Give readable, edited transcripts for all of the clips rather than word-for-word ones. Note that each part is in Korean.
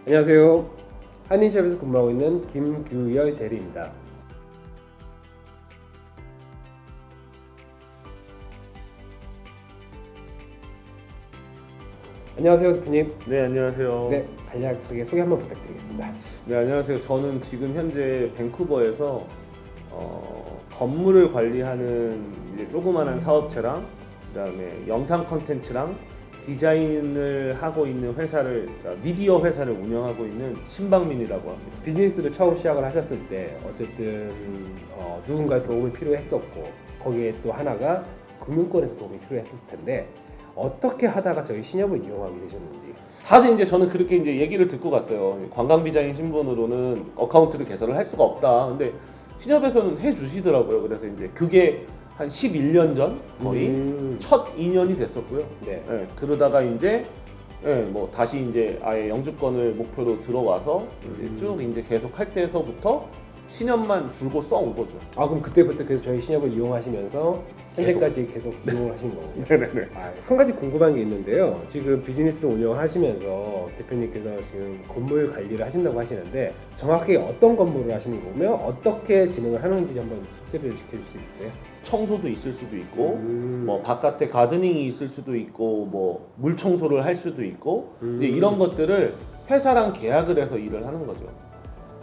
안녕하세요. 한인샵에서 근무하고 있는 김규열 대리입니다. 안녕하세요, 대표님. 네, 안녕하세요. 네, 간략하게 소개 한번 부탁드리겠습니다. 네, 안녕하세요. 저는 지금 현재 밴쿠버에서 건물을 관리하는 이제 조그마한 사업체랑 그다음에 영상 컨텐츠랑 디자인을 하고 있는 회사를, 그러니까 미디어 회사를 운영하고 있는 신방민이라고 합니다. 비즈니스를 처음 시작을 하셨을 때 어쨌든 누군가의 도움이 필요했었고 거기에 또 하나가 금융권에서 도움이 필요했었을 텐데 어떻게 하다가 저희 신협을 이용하게 되셨는지. 다들 이제 저는 그렇게 이제 얘기를 듣고 갔어요. 관광 비자인 신분으로는 어카운트를 개설을 할 수가 없다. 근데 신협에서는 해주시더라고요. 그래서 이제 그게 한 11년 전 거의 첫 2년이 됐었고요. 네. 예, 그러다가 이제 뭐 다시 이제 아예 영주권을 목표로 들어와서 이제 쭉 이제 계속 할 때서부터 신협만 줄곧 써온 거죠. 아, 그럼 그때부터 계속 저희 신협을 이용하시면서 현재까지 계속 이용을 하신 거군요. 네네네. 한 가지 궁금한 게 있는데요. 지금 비즈니스를 운영하시면서 대표님께서 지금 건물 관리를 하신다고 하시는데 정확히 어떤 건물을 하시는 거며 어떻게 진행을 하는지 한번 소개를 시켜줄 수 있어요? 청소도 있을 수도 있고 뭐 바깥에 가드닝이 있을 수도 있고 뭐 물 청소를 할 수도 있고 이제 이런 것들을 회사랑 계약을 해서 일을 하는 거죠.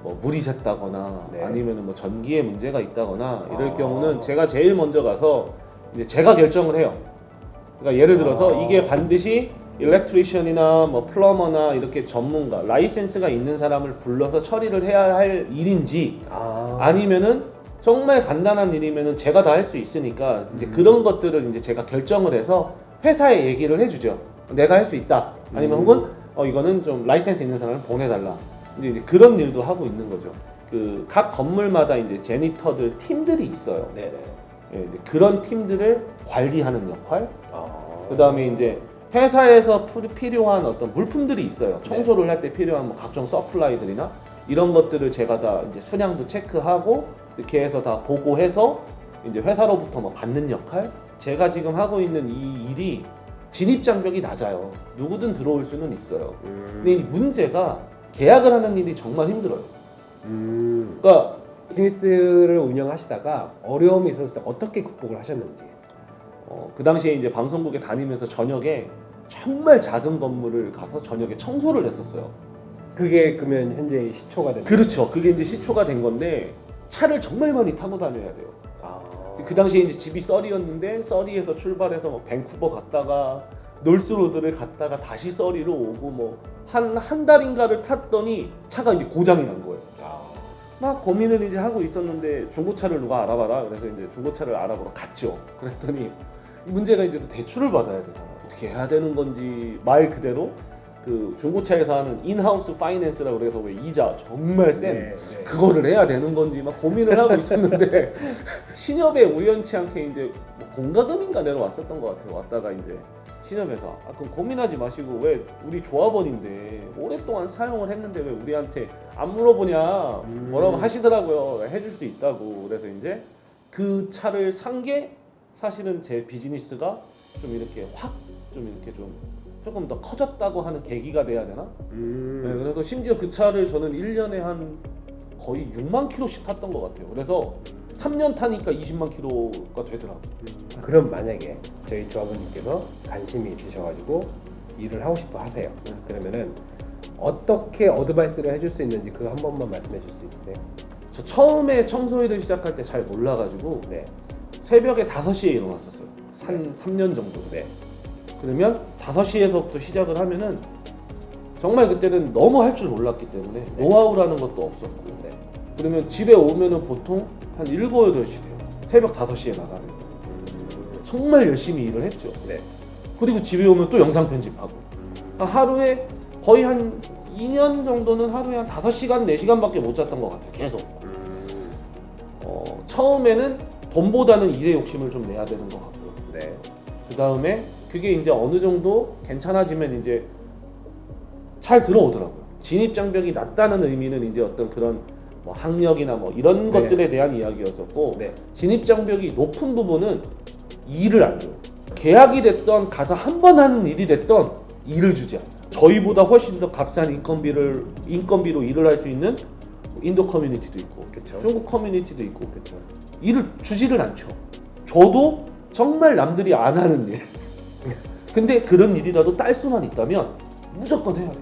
뭐 물이 샜다거나 네. 아니면은 뭐 전기에 문제가 있다거나 이럴 경우는 제가 제일 먼저 가서 이제 제가 결정을 해요. 그러니까 예를 들어서 이게 반드시 일렉트리션이나 뭐 플러머나 이렇게 전문가, 라이센스가 있는 사람을 불러서 처리를 해야 할 일인지 아니면은 정말 간단한 일이면은 제가 다 할 수 있으니까 이제 그런 것들을 이제 제가 결정을 해서 회사에 얘기를 해주죠. 내가 할 수 있다. 아니면 혹은 이거는 좀 라이센스 있는 사람을 보내달라. 이제 그런 일도 하고 있는 거죠. 그 각 건물마다 이제 제니터들 팀들이 있어요. 네네. 예, 이제 그런 팀들을 관리하는 역할. 그 다음에 이제 회사에서 필요한 어떤 물품들이 있어요. 청소를 할 때 필요한 뭐 각종 서플라이들이나 이런 것들을 제가 다 이제 수량도 체크하고 이렇게 해서 다 보고해서 이제 회사로부터 뭐 받는 역할. 제가 지금 하고 있는 이 일이 진입 장벽이 낮아요. 누구든 들어올 수는 있어요. 근데 이 문제가 계약을 하는 일이 정말 힘들어요. 그러니까 비즈니스를 운영하시다가 어려움이 있었을 때 어떻게 극복을 하셨는지. 그 당시에 이제 방송국에 다니면서 저녁에 정말 작은 건물을 가서 저녁에 청소를 했었어요. 그게 그러면 현재 시초가 된 그렇죠. 그게 이제 시초가 된 건데 차를 정말 많이 타고 다녀야 돼요. 그 당시에 이제 집이 서리였는데 서리에서 출발해서 뭐 밴쿠버 갔다가 놀스로드를 갔다가 다시 서리로 오고 뭐 한 달인가를 탔더니 차가 이제 고장이 난 거예요. 막 고민을 이제 하고 있었는데 중고차를 누가 알아봐라. 그래서 이제 중고차를 알아보러 갔죠. 그랬더니 문제가 이제 또 대출을 받아야 되잖아. 어떻게 해야 되는 건지 말 그대로 그 중고차에서 하는 인하우스 파이낸스라고 그래서 왜 이자 정말 센 그거를 해야 되는 건지 막 고민을 하고 있었는데 신협에 우연치 않게 이제 뭐 공과금인가 내려왔었던 것 같아요. 왔다가 이제 신협에서 그럼 고민하지 마시고 왜 우리 조합원인데 오랫동안 사용을 했는데 왜 우리한테 안 물어보냐 뭐라고 하시더라고요. 해줄 수 있다고. 그래서 이제 그 차를 산 게 사실은 제 비즈니스가 좀 이렇게 확 좀 이렇게 좀 조금 더 커졌다고 하는 계기가 돼야 되나? 네, 그래서 심지어 그 차를 저는 1년에 한 거의 6만 킬로씩 탔던 것 같아요. 그래서 3년 타니까 20만 킬로가 되더라고요. 그럼 만약에 저희 조합원님께서 관심이 있으셔가지고 일을 하고 싶어 하세요. 그러면은 어떻게 어드바이스를 해줄 수 있는지 그거 한 번만 말씀해 줄 수 있으세요? 저 처음에 청소일을 시작할 때 잘 몰라가지고 새벽에 5시에 일어났었어요. 한 3년 정도. 그러면 5시에서부터 시작을 하면은 정말 그때는 너무 할 줄 몰랐기 때문에 노하우라는 것도 없었고 그러면 집에 오면은 보통 한 7, 8시 돼요. 새벽 5시에 나가면 정말 열심히 일을 했죠. 그리고 집에 오면 또 영상 편집하고 하루에 거의 한 2년 정도는 하루에 한 5시간, 4시간밖에 못 잤던 것 같아요. 계속. 처음에는 돈보다는 일의 욕심을 좀 내야 되는 것 같고요. 그 다음에 그게 이제 어느 정도 괜찮아지면 이제 잘 들어오더라고요. 진입 장벽이 낮다는 의미는 이제 어떤 그런 뭐 학력이나 뭐 이런 것들에 대한 이야기였었고 진입 장벽이 높은 부분은 일을 안 줘요. 계약이 됐던 가서 한 번 하는 일이 됐던 일을 주지 않아요. 저희보다 훨씬 더 값싼 인건비로 일을 할 수 있는 인도 커뮤니티도 있고 그쵸. 중국 커뮤니티도 있고 그렇죠. 일을 주지를 않죠. 저도 정말 남들이 안 하는 일. 근데 그런 일이라도 딸 수만 있다면 무조건 해야 돼.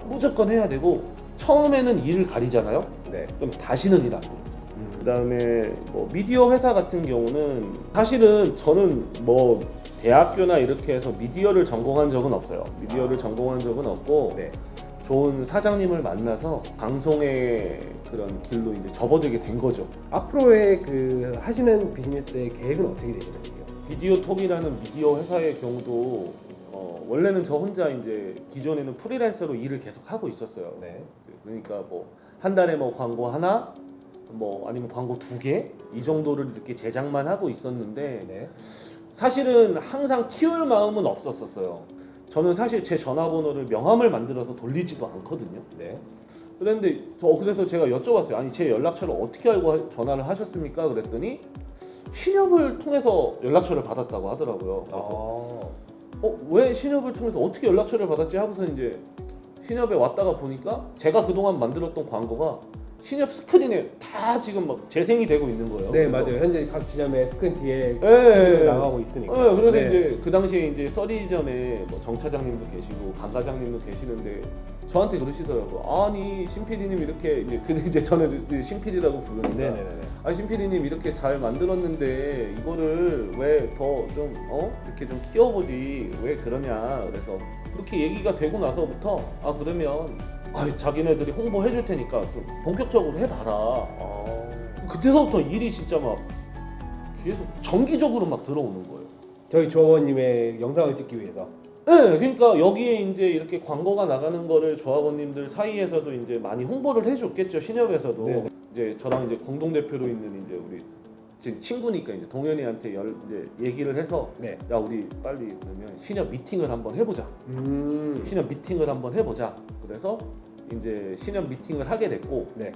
무조건 해야 되고 처음에는 일을 가리잖아요. 네. 그럼 다시는 일 안 돼. 그다음에 뭐 미디어 회사 같은 경우는 사실은 저는 뭐 대학교나 이렇게 해서 미디어를 전공한 적은 없어요. 미디어를 전공한 적은 없고 네. 좋은 사장님을 만나서 방송의 그런 길로 이제 접어들게 된 거죠. 앞으로의 그 하시는 비즈니스의 계획은 어떻게 되시는지요? 비디오톡이라는 미디어 회사의 경우도 원래는 저 혼자 이제 기존에는 프리랜서로 일을 계속 하고 있었어요. 네. 그러니까 뭐 한 달에 뭐 광고 하나, 뭐 아니면 광고 2개 이 정도를 이렇게 제작만 하고 있었는데 네. 사실은 항상 키울 마음은 없었어요. 저는 사실 제 전화번호를 명함을 만들어서 돌리지도 않거든요. 네. 그런데 그래서 제가 여쭤봤어요. 아니 제 연락처를 어떻게 알고 전화를 하셨습니까? 그랬더니 신협을 통해서 연락처를 받았다고 하더라고요. 그래서 왜 신협을 통해서 어떻게 연락처를 받았지 하고서 이제 신협에 왔다가 보니까 제가 그동안 만들었던 광고가 신협 스크린에 다 지금 막 재생이 되고 있는 거예요. 네, 그래서 맞아요. 현재 각 지점에 스크린 뒤에 네. 나가고 있으니까. 그래서 네. 이제 그 당시에 이제 써리점에 뭐 정 차장님도 계시고 강 과장님도 계시는데 저한테 그러시더라고. 아니 신 PD님 이렇게 근데 이제 저는 신 PD라고 부르니까 네네네. 신 PD님 이렇게 잘 만들었는데 이거를 왜 더 좀 이렇게 좀 키워보지 왜 그러냐. 그래서 그렇게 얘기가 되고 나서부터 그러면 자기네들이 홍보해줄 테니까 좀 본격적으로 해봐라. 그때서부터 일이 진짜 막 계속 정기적으로 막 들어오는 거예요. 저희 조합원님의 영상을 찍기 위해서. 네, 그러니까 여기에 이제 이렇게 광고가 나가는 거를 조합원님들 사이에서도 이제 많이 홍보를 해줬겠죠. 신협에서도. 네. 이제 저랑 이제 공동 대표로 있는 이제 우리 지금 친구니까 이제 동현이한테 이제 얘기를 해서 네. 야 우리 빨리 그러면 신협 미팅을 한번 해보자. 음. 신협 미팅을 한번 해보자. 그래서 이제 신협 미팅을 하게 됐고 네.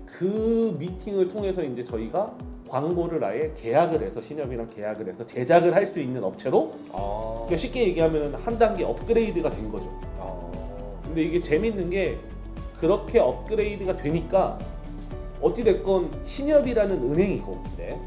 그 미팅을 통해서 이제 저희가 광고를 아예 계약을 해서 신협이랑 계약을 해서 제작을 할 수 있는 업체로 그러니까 쉽게 얘기하면 한 단계 업그레이드가 된 거죠. 근데 이게 재밌는 게 그렇게 업그레이드가 되니까 어찌됐건 신협이라는 은행이고 네.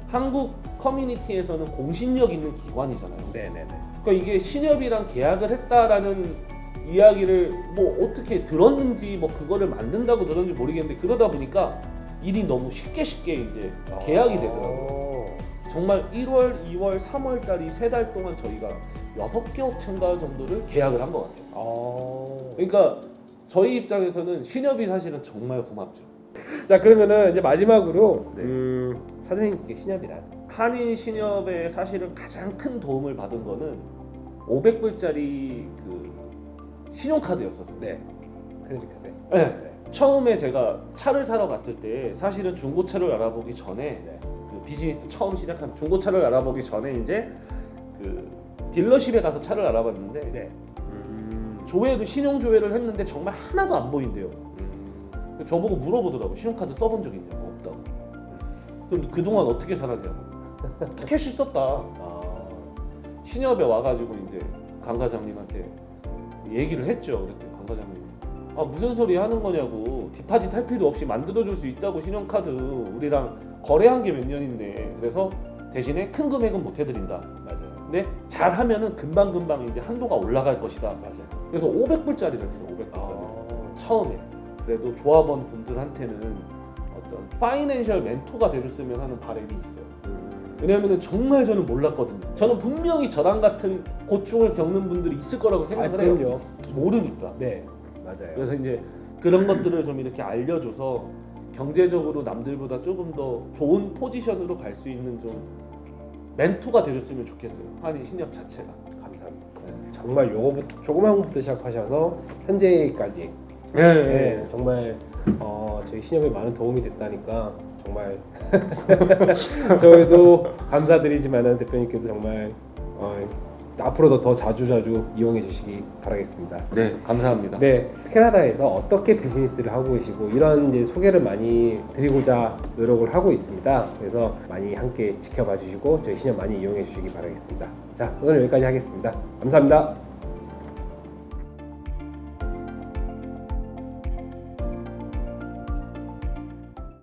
한국 커뮤니티에서는 공신력 있는 기관이잖아요. 네네네. 그러니까 이게 신협이랑 계약을 했다라는 이야기를 뭐 어떻게 들었는지 뭐 그거를 만든다고 들었는지 모르겠는데 그러다 보니까 일이 너무 쉽게 이제 계약이 되더라고요. 정말 1월, 2월, 3월 달이 3달 동안 저희가 6개 업체인가 정도를 계약을 한 것 같아요. 그러니까 저희 입장에서는 신협이 사실은 정말 고맙죠. 자, 그러면은 이제 마지막으로 네. 사장님께 신협이란? 한인 신협에 사실은 가장 큰 도움을 받은 거는 500불짜리 그 신용카드였었어요. 네. 크레딧 카드. 네. 처음에 제가 차를 사러 갔을 때 사실은 중고차를 알아보기 전에 그 비즈니스 처음 시작한 중고차를 알아보기 전에 이제 그 딜러십에 가서 차를 알아봤는데 네. 신용 조회를 했는데 정말 하나도 안 보인대요. 저보고 물어보더라고. 신용카드 써본 적 있냐고. 없다고. 그럼 그동안 어떻게 살았냐고. 캐시 썼다. 신협에 와가지고 이제 강 과장님한테 얘기를 했죠. 그랬더니 강 과장님 무슨 소리 하는 거냐고. 디파짓 할 필요 없이 만들어줄 수 있다고. 신용카드 우리랑 거래한 게 몇 년인데. 그래서 대신에 큰 금액은 못 해드린다. 맞아요. 근데 잘하면은 금방 이제 한도가 올라갈 것이다. 맞아요. 그래서 500불짜리를 했어요. 500불짜리. 처음에. 그래도 조합원 분들한테는 어떤 파이낸셜 멘토가 돼줬으면 하는 바람이 있어요. 왜냐하면 정말 저는 몰랐거든요. 저는 분명히 저랑 같은 고충을 겪는 분들이 있을 거라고 생각을 해요. 그럼요. 모르니까. 네, 맞아요. 그래서 이제 그런 것들을 좀 이렇게 알려줘서 경제적으로 남들보다 조금 더 좋은 포지션으로 갈 수 있는 좀 멘토가 돼줬으면 좋겠어요. 한인 신협 자체가. 감사합니다. 정말 요거부터 조그만 것부터 시작하셔서 현재까지 네. 정말 저희 신협에 많은 도움이 됐다니까 정말 저희도 감사드리지만은 대표님께도 정말 앞으로도 더 자주 이용해 주시기 바라겠습니다. 네, 감사합니다. 네, 캐나다에서 어떻게 비즈니스를 하고 계시고 이런 이제 소개를 많이 드리고자 노력을 하고 있습니다. 그래서 많이 함께 지켜봐 주시고 저희 신협 많이 이용해 주시기 바라겠습니다. 자, 오늘 여기까지 하겠습니다. 감사합니다.